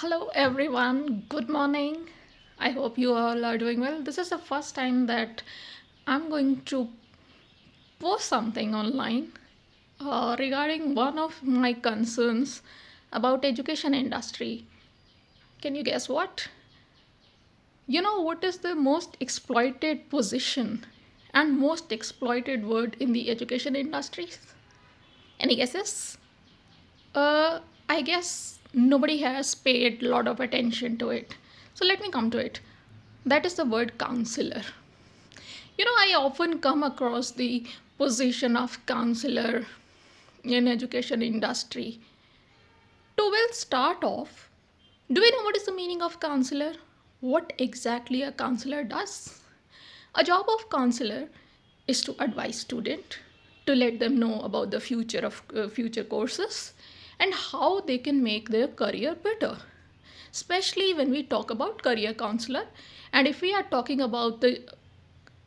Hello everyone, good morning. I hope you all are doing well. This is the first time that I'm going to post something online regarding one of my concerns about education industry. Can you guess what? You know what is the most exploited position and most exploited word in the education industry? Any guesses? I guess nobody has paid a lot of attention to it. So let me come to it. That is the word counselor. I often come across the position of counselor in education industry. To well start off, do we know what is the meaning of counselor? What exactly a counselor does? A job of counselor is to advise student, to let them know about the future of future courses and how they can make their career better. Especially when we talk about career counselor, and if we are talking about the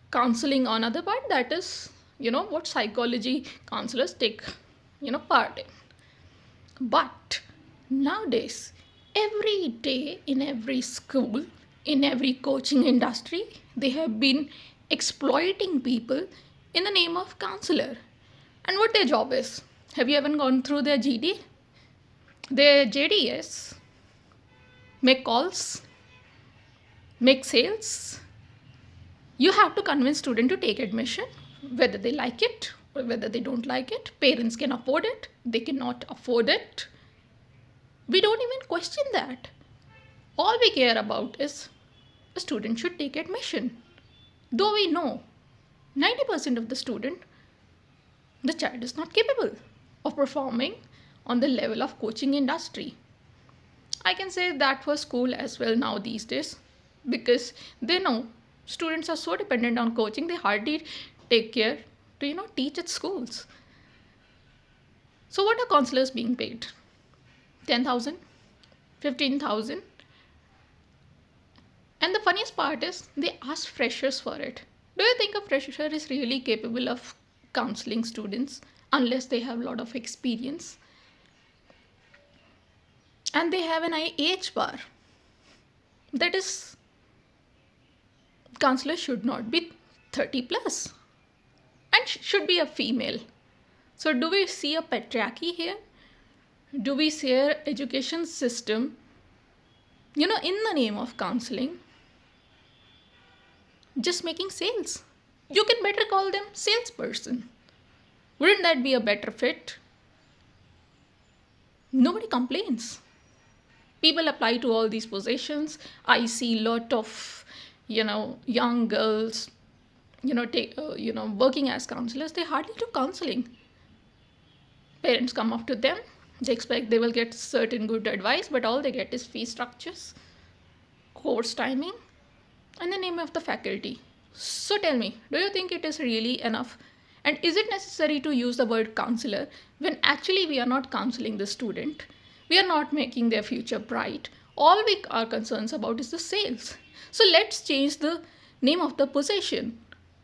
counseling on other part, that is what psychology counselors take part in. But nowadays, every day in every school, in every coaching industry, they have been exploiting people in the name of counselor. And what their job is? Have you ever gone through their GD? Their JDS? Make calls? Make sales? You have to convince student to take admission, whether they like it or whether they don't like it. Parents can afford it, they cannot afford it. We don't even question that. All we care about is a student should take admission. Though we know 90% of the student, the child is not capable of performing on the level of coaching industry. I can say that for school as well now these days, because they know students are so dependent on coaching, they hardly take care to teach at schools. So what are counselors being paid? 10,000, 15,000. And the funniest part is they ask freshers for it. Do you think a fresher is really capable of counseling students unless they have a lot of experience? And they have an age bar. That is, counselor should not be 30 plus and should be a female. So do we see a patriarchy here? Do we see our education system, in the name of counseling, just making sales? You can better call them salesperson. Wouldn't that be a better fit? Nobody complains. People apply to all these positions. I see lot of, young girls, working as counselors. They hardly do counseling. Parents come up to them. They expect they will get certain good advice, but all they get is fee structures, course timing, and the name of the faculty. So tell me, do you think it is really enough? And is it necessary to use the word counselor when actually we are not counseling the student? We are not making their future bright. All we are concerned about is the sales. So let's change the name of the position.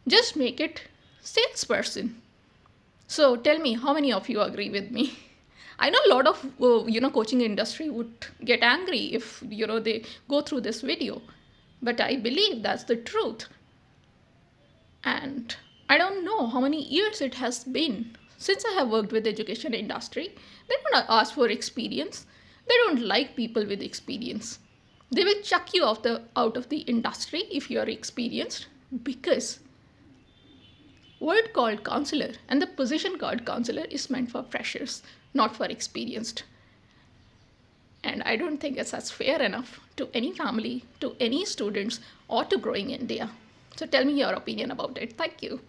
Just make it salesperson. So tell me, how many of you agree with me? I know a lot of coaching industry would get angry if they go through this video, but I believe that's the truth. And I don't know how many years it has been since I have worked with education industry. They don't ask for experience. They don't like people with experience. They will chuck you out of the industry if you are experienced, because word called counselor and the position called counselor is meant for freshers, not for experienced. And I don't think that's fair enough to any family, to any students, or to growing India. So tell me your opinion about it. Thank you.